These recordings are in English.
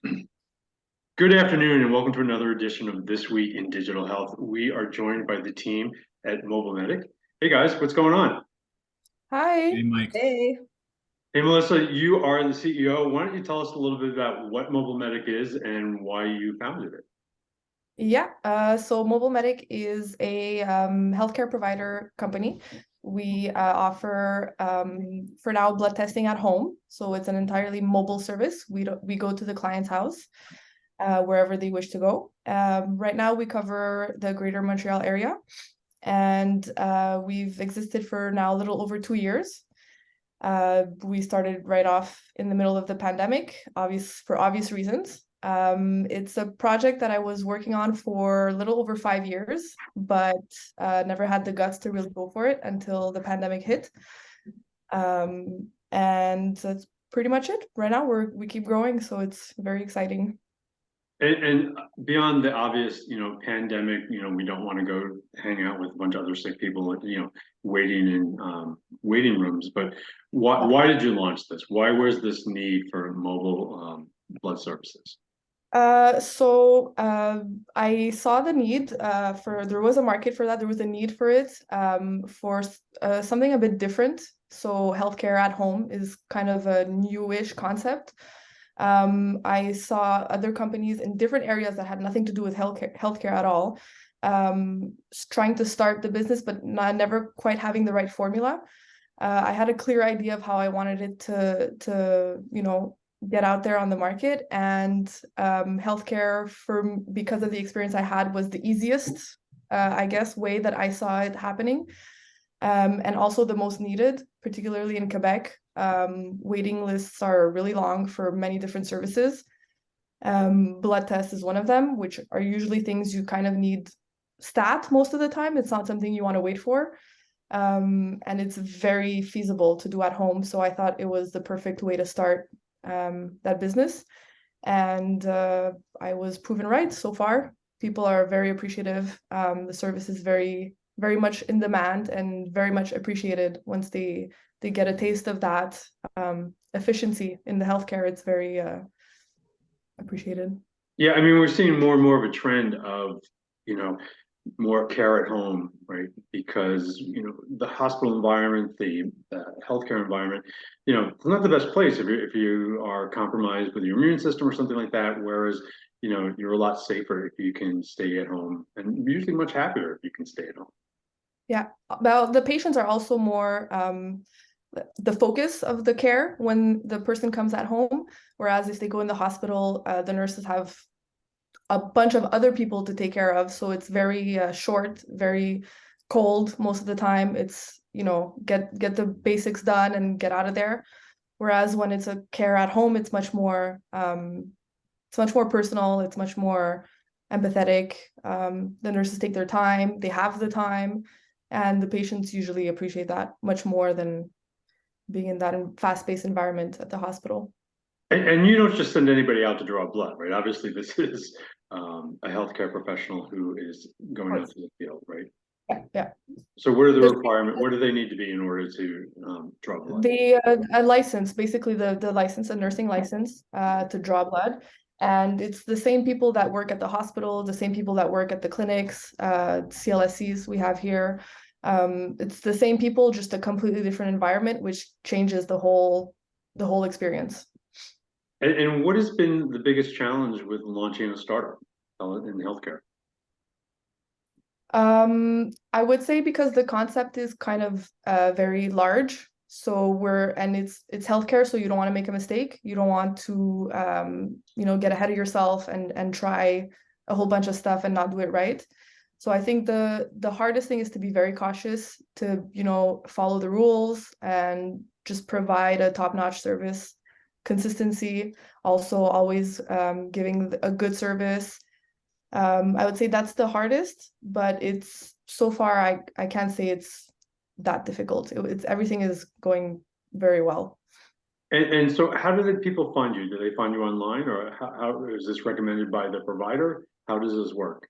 Good afternoon, and welcome to another edition of This Week in Digital Health. We are joined by the team at Mobile Mediq. Hey guys, what's going on? Hi. Hey, Mike. Hey. Hey Melissa, you are the CEO. Why don't you tell us a little bit about what Mobile Mediq is and why you founded it? Yeah, so Mobile Mediq is a healthcare provider company. We offer, for now, blood testing at home. So it's an entirely mobile service. We go to the client's house, wherever they wish to go. Right now, we cover the Greater Montreal area, and we've existed for now a little over 2 years. We started right off in the middle of the pandemic, for obvious reasons. It's a project that I was working on for a little over 5 years, but never had the guts to really go for it until the pandemic hit. And that's pretty much it. Right now, we keep growing, so it's very exciting. And beyond the obvious, pandemic, we don't want to go hang out with a bunch of other sick people, waiting in waiting rooms. But why did you launch this? Why was this need for mobile blood services? I saw the need there was a market for that. There was a need for it for something a bit different. So healthcare at home is kind of a newish concept. I saw other companies in different areas that had nothing to do with healthcare at all, trying to start the business, but never quite having the right formula. I had a clear idea of how I wanted it to get out there on the market, and healthcare, because of the experience I had, was the easiest, I guess, way that I saw it happening, and also the most needed, particularly in Quebec. Waiting lists are really long for many different services. Blood tests is one of them, which are usually things you kind of need stat most of the time. It's not something you want to wait for. And it's very feasible to do at home. So I thought it was the perfect way to start that business. And I was proven right so far. People are very appreciative. The service is very, very much in demand and very much appreciated once they get a taste of that efficiency in the healthcare. It's very appreciated. Yeah, I mean, we're seeing more and more of a trend of, you know, more care at home, right? Because, the hospital environment, the healthcare environment, it's not the best place if you are compromised with your immune system or something like that. Whereas, you're a lot safer if you can stay at home, and usually much happier if you can stay at home. Yeah, well, the patients are also more the focus of the care when the person comes at home, whereas if they go in the hospital, the nurses have a bunch of other people to take care of, so it's very short, very cold most of the time. It's, get the basics done and get out of there. Whereas when it's a care at home, it's much more personal, it's much more empathetic. The nurses take their time, they have the time, and the patients usually appreciate that much more than being in that fast-paced environment at the hospital. And you don't just send anybody out to draw blood, right? Obviously, this is a healthcare professional who is going out to the field, right? Yeah, yeah. So what are the There's requirements? What do they need to be in order to draw blood? a license, basically the license, a nursing license to draw blood. And it's the same people that work at the hospital, the same people that work at the clinics, CLSCs we have here. It's the same people, just a completely different environment, which changes the whole experience. And what has been the biggest challenge with launching a startup in healthcare? I would say because the concept is kind of very large. So it's healthcare, so you don't want to make a mistake. You don't want to get ahead of yourself and try a whole bunch of stuff and not do it right. So I think the hardest thing is to be very cautious, to follow the rules and just provide a top-notch service, consistency, also always giving a good service. I would say that's the hardest, but it's so far I can't say it's that difficult. It's everything is going very well. And so how do the people find you? Do they find you online, or how is this recommended by the provider? How does this work?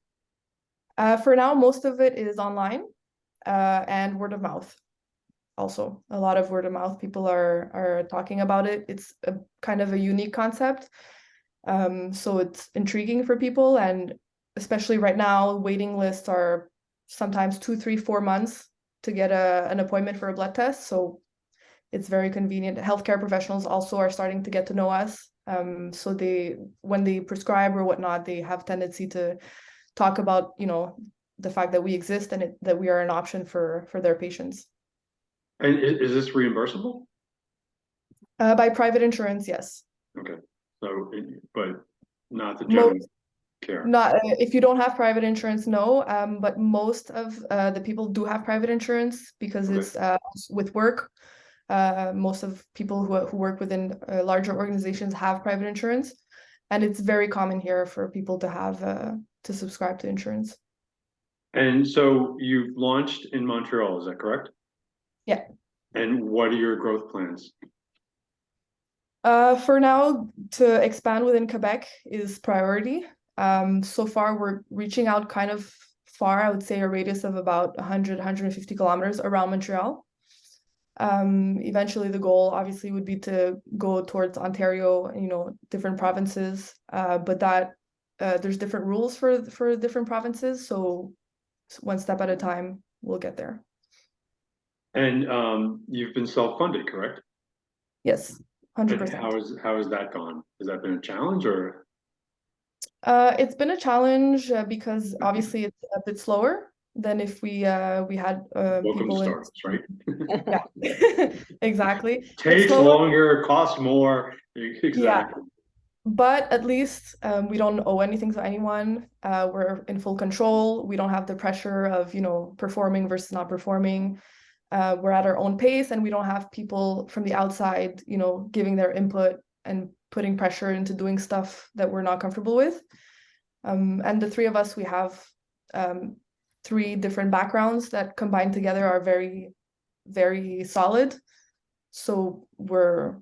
For now, most of it is online, and word of mouth. Also, a lot of word of mouth. People are talking about it. It's a kind of a unique concept. So it's intriguing for people, and especially right now, waiting lists are sometimes 2, 3, 4 months to get an appointment for a blood test. So it's very convenient. Healthcare professionals also are starting to get to know us. So when they prescribe or whatnot, they have tendency to talk about, the fact that we exist and that we are an option for their patients. And is this reimbursable? By private insurance, yes. Okay, so, but not the general Most care. Not if you don't have private insurance, no. But most of the people do have private insurance because Okay. it's with work. Most of people who work within larger organizations have private insurance, and it's very common here for people to have to subscribe to insurance. And so you've launched in Montreal, is that correct? Yeah. And what are your growth plans? For now, to expand within Quebec is priority. So far, we're reaching out kind of far. I would say a radius of about 100, 150 kilometers around Montreal. Eventually, the goal obviously would be to go towards Ontario, different provinces. But there's different rules for different provinces. So one step at a time, we'll get there. And you've been self-funded, correct? Yes, And 100%. how has that gone? Has that been a challenge or It's been a challenge because obviously it's a bit slower than if we had welcome to people in. Starbucks, right? Yeah, exactly. It's Takes slower, longer, costs more. yeah, Exactly. but at least we don't owe anything to anyone. We're in full control. We don't have the pressure of, performing versus not performing. We're at our own pace, and we don't have people from the outside, giving their input and putting pressure into doing stuff that we're not comfortable with. And the three of us, we have three different backgrounds that combined together are very, very solid. So we're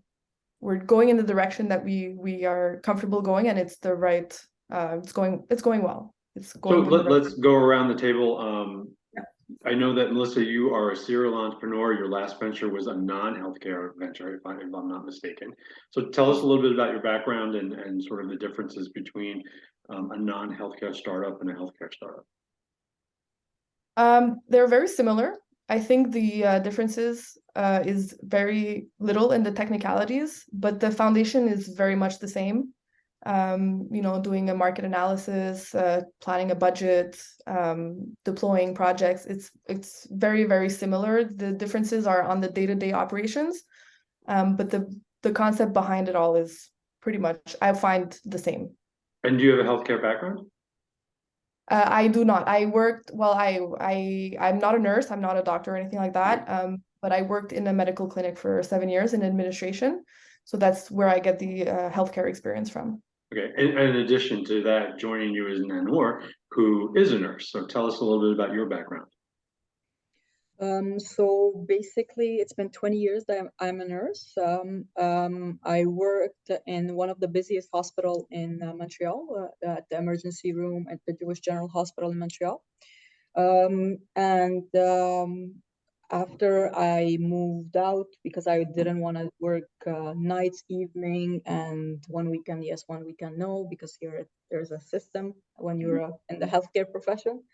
going in the direction that we are comfortable going, and it's the right. It's going well. It's So going in the right. let's go around the table. Yeah. I know that Melissa, you are a serial entrepreneur. Your last venture was a non-healthcare venture, if I'm not mistaken. So tell us a little bit about your background and sort of the differences between a non-healthcare startup and a healthcare startup. They're very similar. I think the differences is very little in the technicalities, but the foundation is very much the same. Doing a market analysis, planning a budget, deploying projects. It's very, very similar. The differences are on the day-to-day operations, but the concept behind it all is pretty much, I find, the same. And do you have a healthcare background? I do not. I worked, well, I'm not a nurse, I'm not a doctor or anything like that. But I worked in a medical clinic for 7 years in administration. So that's where I get the healthcare experience from. Okay, and in addition to that, joining you is Nanor, who is a nurse. So tell us a little bit about your background. So basically, it's been 20 years that I'm a nurse. I worked in one of the busiest hospital in Montreal, at the emergency room at the Jewish General Hospital in Montreal. And after I moved out, because I didn't want to work nights, evening, and one weekend yes, one weekend no, because here there's a system when you're in the healthcare profession.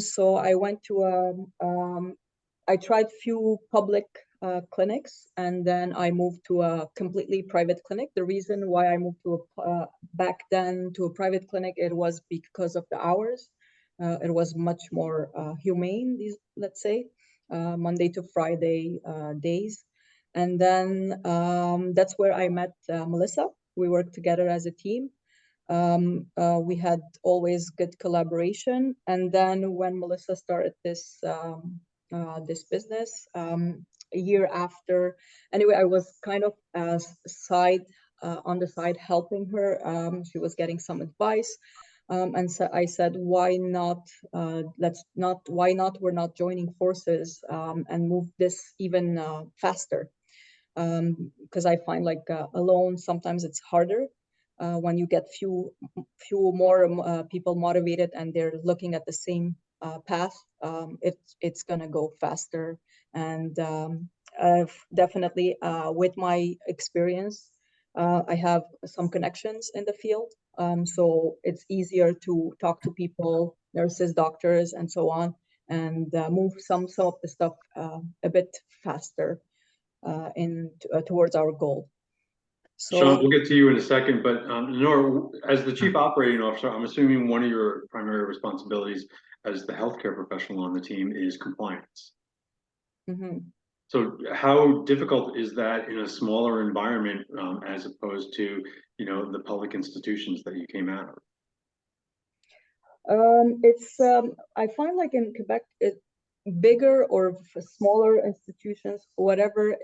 So I went to I tried few public clinics, and then I moved to a completely private clinic. The reason why I moved to back then to a private clinic, it was because of the hours. It was much more humane, let's say, Monday to Friday days. And then that's where I met Melissa. We worked together as a team. We had always good collaboration. And then when Melissa started this business, a year after, anyway, I was kind of on the side helping her. She was getting some advice. And so I said, why not, why not, we're not joining forces and move this even faster. Because I find like alone, sometimes it's harder. When you get few more people motivated and they're looking at the same path, it's gonna go faster. And definitely with my experience I have some connections in the field, so it's easier to talk to people, nurses, doctors, and so on, and move some of the stuff a bit faster towards our goal. Sean, So we'll get to you in a second, but Nora, as the Chief Operating Officer, I'm assuming one of your primary responsibilities as the healthcare professional on the team is compliance. mhm. So how difficult is that in a smaller environment as opposed to, the public institutions that you came out of? It's I find like in Quebec, bigger or smaller institutions, whatever,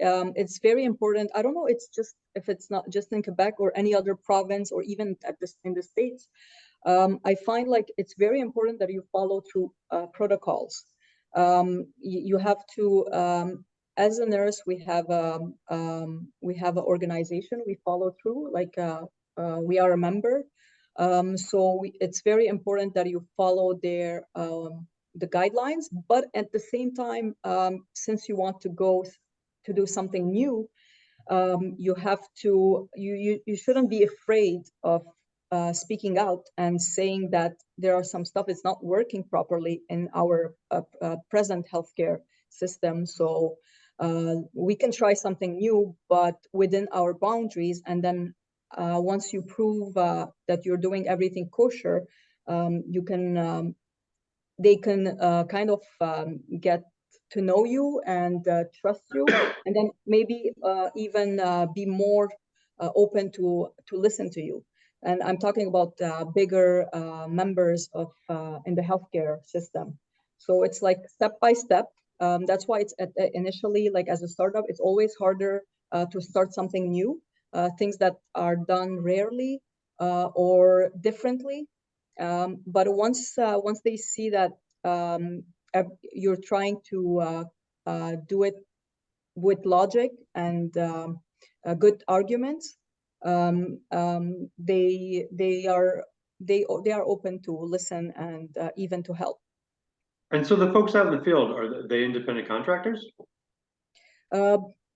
it's very important. I don't know, it's just if it's not just in Quebec or any other province or even in the States. I find like it's very important that you follow through protocols. You have to, as a nurse, we have an organization we follow through, like we are a member. It's very important that you follow the guidelines, but at the same time, since you want to go to do something new, you have to, you shouldn't be afraid of speaking out and saying that there are some stuff is not working properly in our present healthcare system. So we can try something new, but within our boundaries. And then once you prove that you're doing everything kosher, you can they can kind of get to know you and trust you, and then maybe even be more open to listen to you. And I'm talking about bigger members of in the healthcare system. So it's like step by step. That's why it's initially, like as a startup, it's always harder to start something new, things that are done rarely or differently. But once they see that you're trying to do it with logic and good arguments, they are open to listen and even to help. And so the folks out in the field, are they independent contractors?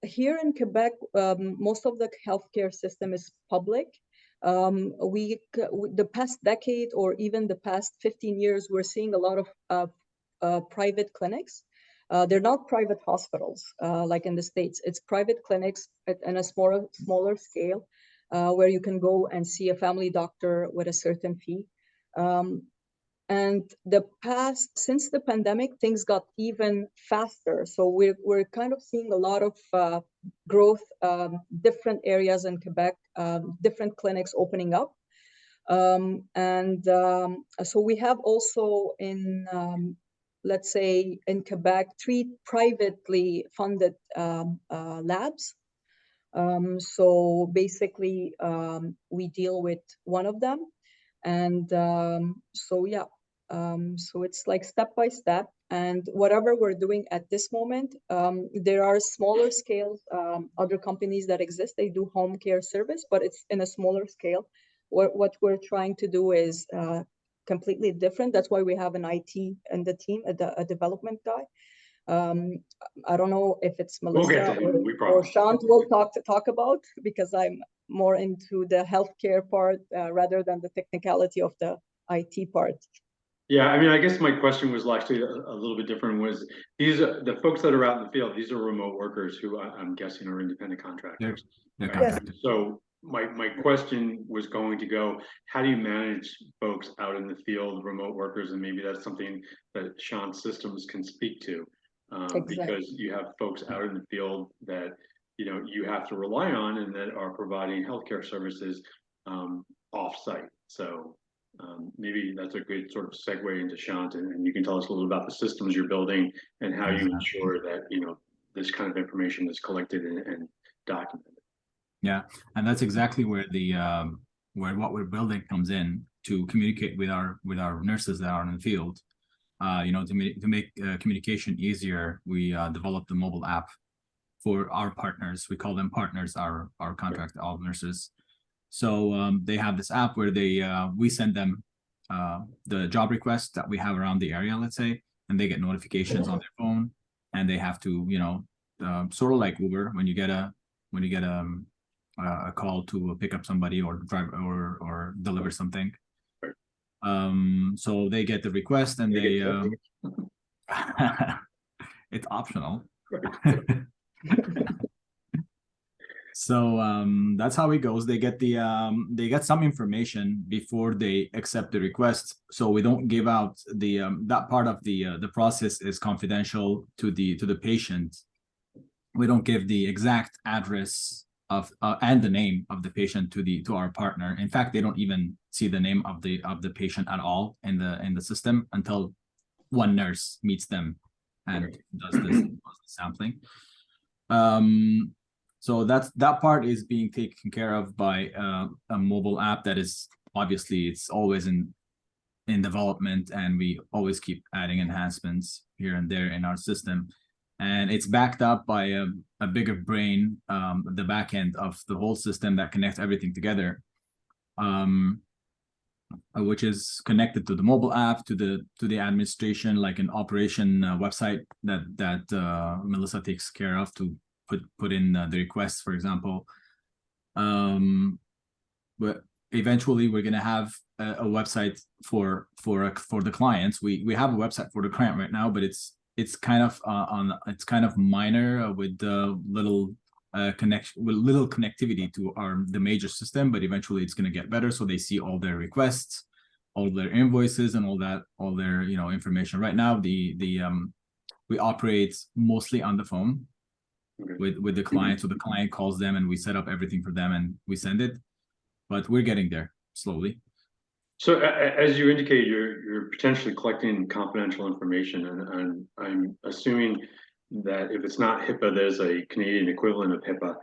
Here in Quebec, most of the healthcare system is public. The past decade or even the past 15 years, we're seeing a lot of private clinics. They're not private hospitals like in the States. It's private clinics in a smaller scale where you can go and see a family doctor with a certain fee. And since the pandemic, things got even faster. So we're kind of seeing a lot of growth, different areas in Quebec, different clinics opening up. So we have also in, let's say in Quebec, 3 privately funded labs. So basically, we deal with one of them. And so yeah, so it's like step by step, and whatever we're doing at this moment, there are smaller scales, other companies that exist, they do home care service, but it's in a smaller scale. What we're trying to do is completely different. That's why we have an IT in the team, a development guy. I don't know if it's Melissa or Sean will talk about, because I'm more into the healthcare part rather than the technicality of the IT part. Yeah, I mean, I guess my question was actually a little bit different. Was these are the folks that are out in the field? These are remote workers who I'm guessing are independent contractors. They're Right? contractors. So my question was going to go: how do you manage folks out in the field, remote workers, and maybe that's something that Sean's systems can speak to, because you have folks out in the field that you have to rely on and that are providing healthcare services off-site. So. Maybe that's a good sort of segue into Sean, and you can tell us a little about the systems you're building and how you ensure that this kind of information is collected and documented. Yeah, and that's exactly where where what we're building comes in, to communicate with our nurses that are in the field. To make communication easier, we developed a mobile app for our partners. We call them partners, our contract, all nurses. So they have this app where we send them the job requests that we have around the area, let's say, and they get notifications on their phone, and they have to, sort of like Uber, when you get a a call to pick up somebody or drive or deliver something. So they get the request and they it's optional. So that's how it goes. They get some information before they accept the request. So we don't give out the that part of the process is confidential to the patient. We don't give the exact address of and the name of the patient to our partner. In fact, they don't even see the name of the patient at all in the system until one nurse meets them and does the sampling. So that part is being taken care of by a mobile app that is obviously it's always in development, and we always keep adding enhancements here and there in our system. And it's backed up by a bigger brain, the back end of the whole system that connects everything together, which is connected to the mobile app, to the administration, like an operation website that Melissa takes care of to put in the requests, for example. But eventually we're gonna have a website for the clients. We have a website for the client right now, but it's kind of minor with little connectivity to the major system, but eventually it's going to get better, so they see all their requests, all their invoices, and all their information. Right now we operate mostly on the phone with the client, so the client calls them and we set up everything for them and we send it, but we're getting there slowly. So as you indicated, you're potentially collecting confidential information, and I'm assuming that if it's not HIPAA, there's a Canadian equivalent of HIPAA.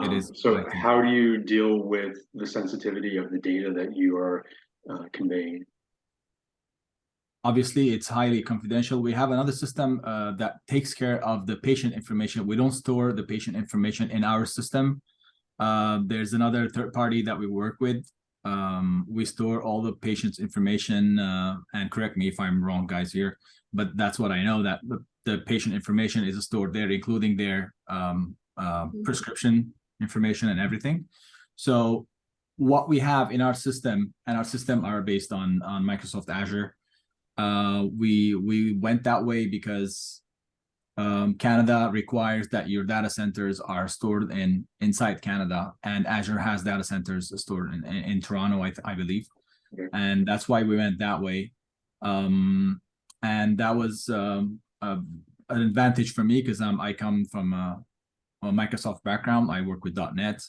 It is. So how do you deal with the sensitivity of the data that you are conveying? Obviously, it's highly confidential. We have another system that takes care of the patient information. We don't store the patient information in our system. There's another third party that we work with. We store all the patient's information, and correct me if I'm wrong, guys, here, but that's what I know, that the patient information is stored there, including their prescription information and everything. So what we have in our system, and our system are based on Microsoft Azure. We went that way because Canada requires that your data centers are stored inside Canada, and Azure has data centers stored in Toronto, I believe. Okay. And that's why we went that way. And that was an advantage for me because I come from a Microsoft background. I work with .NET.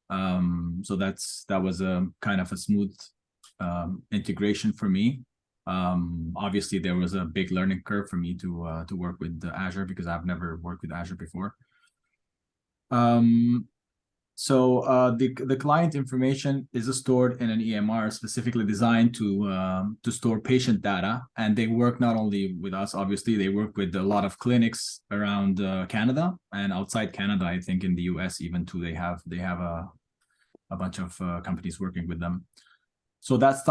So that was a kind of a smooth integration for me. Obviously there was a big learning curve for me to work with Azure because I've never worked with Azure before. So the client information is stored in an EMR specifically designed to store patient data, and they work not only with us, obviously they work with a lot of clinics around Canada and outside Canada. I think in the US even too, they have a bunch of companies working with them. So that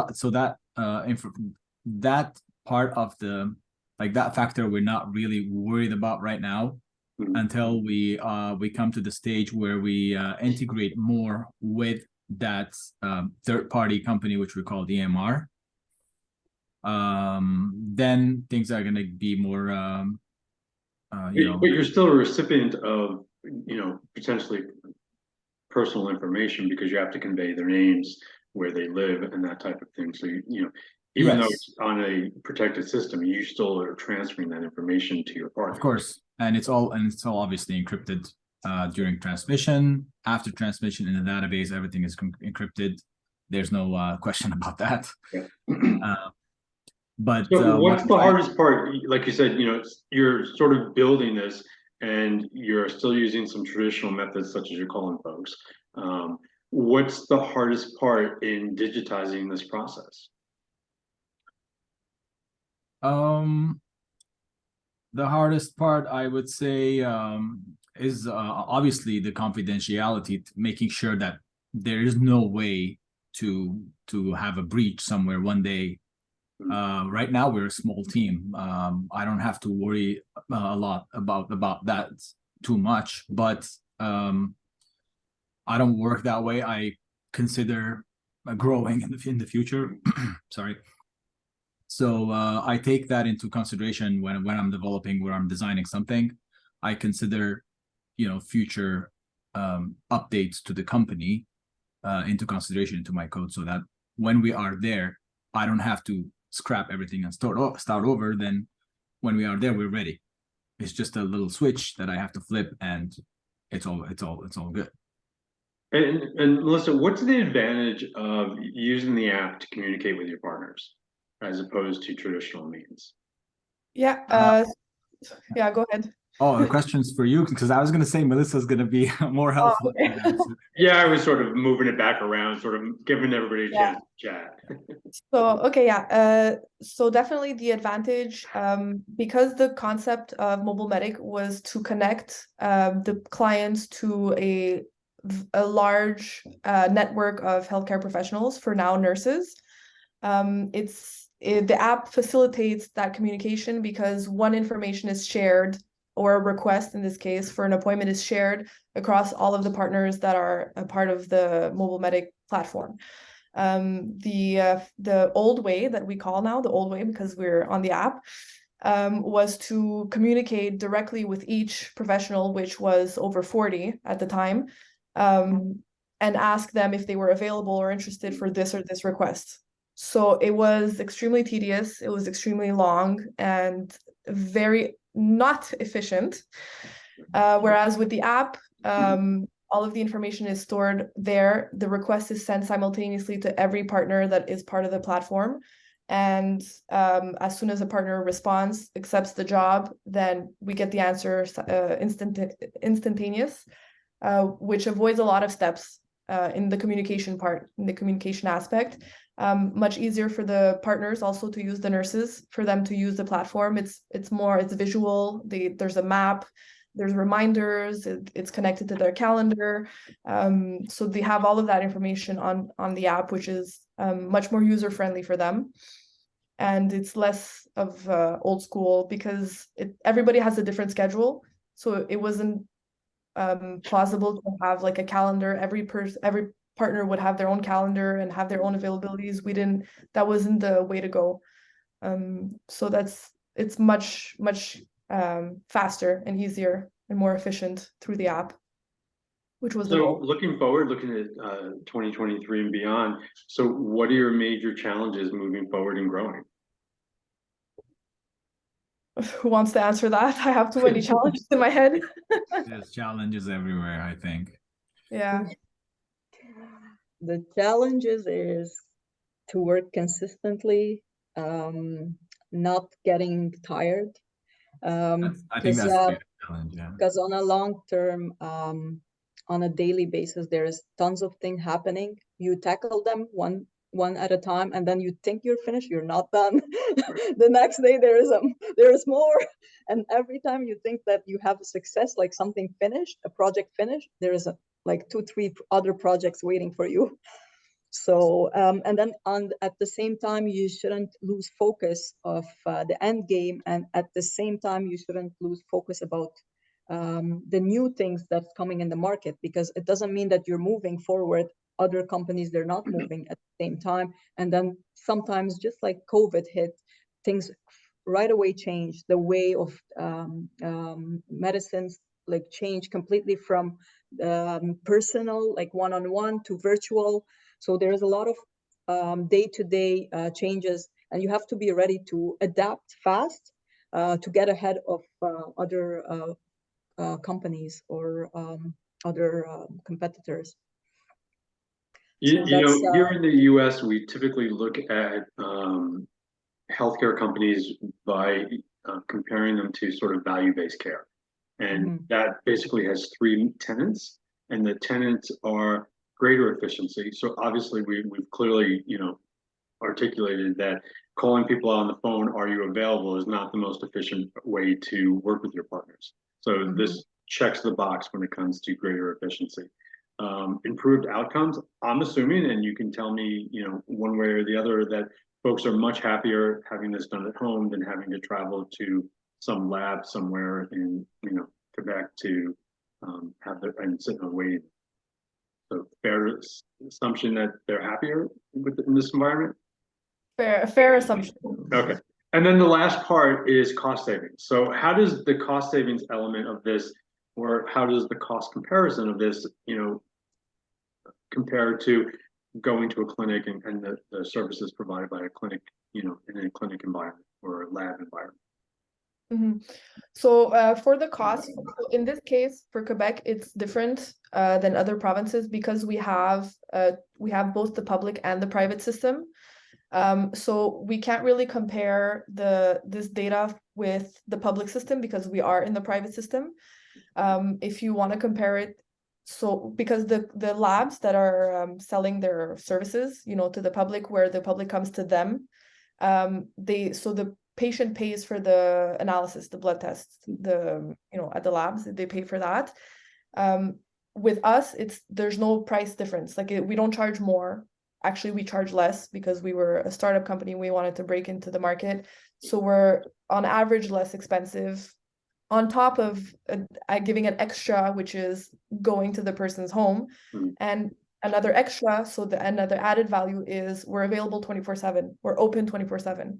part of that factor we're not really worried about right now, until we come to the stage where we integrate more with that third-party company, which we call EMR. Then things are going to be more but you're still a recipient of potentially personal information, because you have to convey their names, where they live, and that type of thing. So even though it's on a protected system, you still are transferring that information to your partner. Of course, and it's all obviously encrypted during transmission. After transmission in the database, everything is encrypted. There's no question about that. Yeah. But so what's the hardest part? Like you said, you're sort of building this, and you're still using some traditional methods, such as you're calling folks. What's the hardest part in digitizing this process? The hardest part, I would say, is obviously the confidentiality, making sure that there is no way to have a breach somewhere one day. Right now we're a small team. I don't have to worry a lot about that too much, but I don't work that way. I consider growing in the future. Sorry. So I take that into consideration when I'm developing, when I'm designing something. I consider, future updates to the company into consideration into my code, so that when we are there, I don't have to scrap everything and start over. Then when we are there, we're ready. It's just a little switch that I have to flip, and it's all good. And Melissa, what's the advantage of using the app to communicate with your partners as opposed to traditional means? Yeah, yeah, go ahead. Oh, the question's for you, because I was going to say Melissa's going to be more helpful. okay. Yeah, I was sort of moving it back around, sort of giving everybody a Yeah. chance to chat. So, okay, so definitely the advantage, because the concept of Mobile Mediq was to connect the clients to a large network of healthcare professionals, for now nurses. The app facilitates that communication because one information is shared, or a request in this case for an appointment is shared across all of the partners that are a part of the Mobile Mediq platform. The old way that we call now, the old way because we're on the app, was to communicate directly with each professional, which was over 40 at the time, and ask them if they were available or interested for this or this request. So it was extremely tedious, it was extremely long, and very not efficient. Whereas with the app, all of the information is stored there. The request is sent simultaneously to every partner that is part of the platform. And as soon as a partner responds, accepts the job, then we get the answer instantaneous, which avoids a lot of steps in the communication part, in the communication aspect. Much easier for the partners also to use the nurses, for them to use the platform. It's visual. There's a map. There's reminders, it's connected to their calendar. So they have all of that information on the app, which is much more user-friendly for them. And it's less of old school because everybody has a different schedule. So it wasn't plausible to have like a calendar. Every partner would have their own calendar and have their own availabilities. That wasn't the way to go. So it's much faster and easier and more efficient through the app, which was the So goal. looking forward, looking at 2023 and beyond, so what are your major challenges moving forward and growing? Who wants to answer that? I have too many challenges in my head. There's challenges everywhere, I think. Yeah. The challenges is to work consistently, not getting tired. I think that's the challenge, yeah. Because on a long term, on a daily basis, there is tons of things happening. You tackle them one at a time, and then you think you're finished. You're not done. The next day there is more, and every time you think that you have a success, like something finished, a project finished, there is like 2-3 other projects waiting for you. So and then at the same time, you shouldn't lose focus of the end game, and at the same time you shouldn't lose focus about the new things that's coming in the market, because it doesn't mean that you're moving forward. Other companies, they're not moving at the same time, and then sometimes, just like COVID hit, things right away change. The way of medicines like change completely from personal, like one-on-one, to virtual. So there's a lot of day-to-day changes, and you have to be ready to adapt fast to get ahead of other companies or other competitors. You know, here in the US, we typically look at healthcare companies by comparing them to sort of value-based care. And that basically has 3 tenets, and the tenets are greater efficiency. So obviously we've clearly, articulated that calling people on the phone, are you available, is not the most efficient way to work with your partners. So this checks the box when it comes to greater efficiency. Improved outcomes, I'm assuming, and you can tell me, one way or the other, that folks are much happier having this done at home than having to travel to some lab somewhere in, Quebec to have and sit and wait. a fair assumption that they're happier in this environment? Fair assumption. Okay. And then the last part is cost savings. So how does the cost savings element of this, or how does the cost comparison of this, compare to going to a clinic and the services provided by a clinic, in a clinic environment or a lab environment? So for the cost, in this case for Quebec, it's different than other provinces because we have both the public and the private system. So we can't really compare this data with the public system because we are in the private system. If you want to compare it, so because the labs that are selling their services, to the public, where the public comes to them, the patient pays for the analysis, the blood tests, at the labs, they pay for that. With us, there's no price difference. Like we don't charge more. Actually, we charge less because we were a startup company. We wanted to break into the market. So we're on average less expensive, on top of giving an extra, which is going to the person's home. And another extra, another added value is we're available 24/7. We're open 24/7.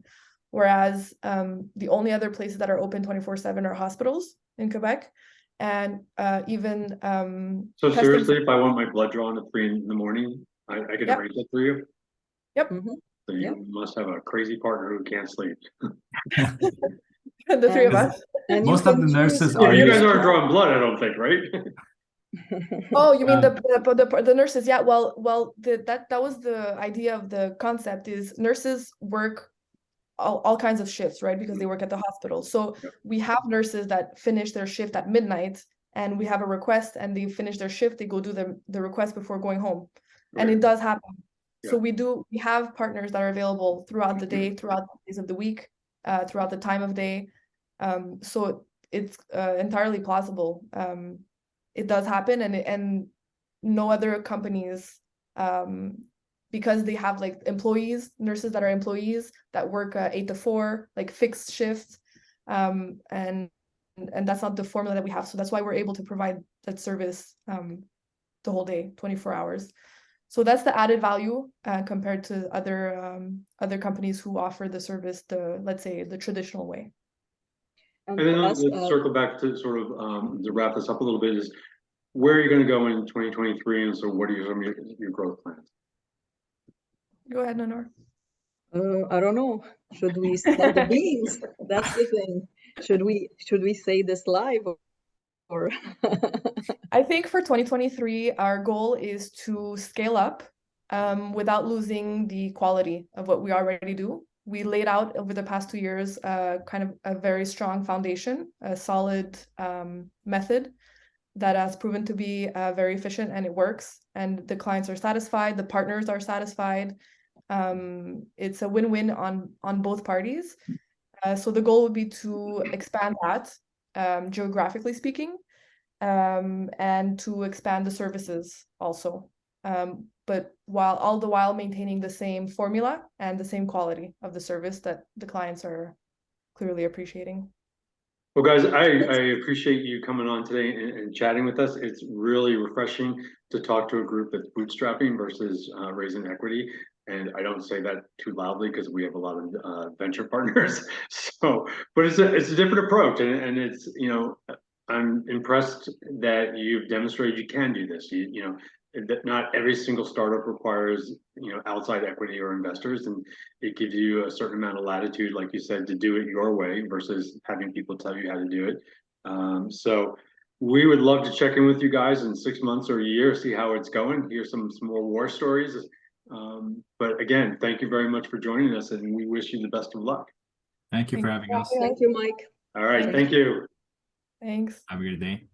Whereas the only other places that are open 24/7 are hospitals in Quebec. And even So seriously, if I want my blood drawn at 3 a.m, I can arrange that for you? Yep. So you must have a crazy partner who can't sleep. The three of us. And Most of the nurses Yeah, are you guys used- aren't drawing blood, I don't think, right? Oh, you mean the nurses? Yeah. Well, that was the idea of the concept is nurses work all kinds of shifts, right? Because they work at the hospital. So we have nurses that finish their shift at midnight, and we have a request, and they finish their shift. They go do the request before going home, and it does happen. So we have partners that are available throughout the day, throughout the days of the week, throughout the time of day. So it's entirely plausible. It does happen, and no other companies, because they have like nurses that are employees that work 8 to 4, like fixed shifts, and that's not the formula that we have. So that's why we're able to provide that service the whole day, 24 hours. So that's the added value compared to other companies who offer the service let's say the traditional way. And then let's circle back to sort of to wrap this up a little bit is where are you going to go in 2023, and so what are some of your growth plans? Go ahead, Nonor. I don't know. Should we spill the beans? That's the thing. Should we say this live or? I think for 2023, our goal is to scale up without losing the quality of what we already do. We laid out over the past 2 years kind of a very strong foundation, a solid method that has proven to be very efficient, and it works, and the clients are satisfied, the partners are satisfied. It's a win-win on both parties. So the goal would be to expand that geographically speaking, and to expand the services also, but all the while maintaining the same formula and the same quality of the service that the clients are clearly appreciating. Well, guys, I appreciate you coming on today and chatting with us. It's really refreshing to talk to a group that's bootstrapping versus raising equity. And I don't say that too loudly because we have a lot of venture partners. So, but it's a different approach, and it's I'm impressed that you've demonstrated you can do this. That not every single startup requires outside equity or investors, and it gives you a certain amount of latitude, like you said, to do it your way versus having people tell you how to do it. So we would love to check in with you guys in 6 months or a year, see how it's going, hear some more war stories. But again, thank you very much for joining us, and we wish you the best of luck. Thank you for having us. Thank you, Mike. All right, thank you. Thanks. Have a good day.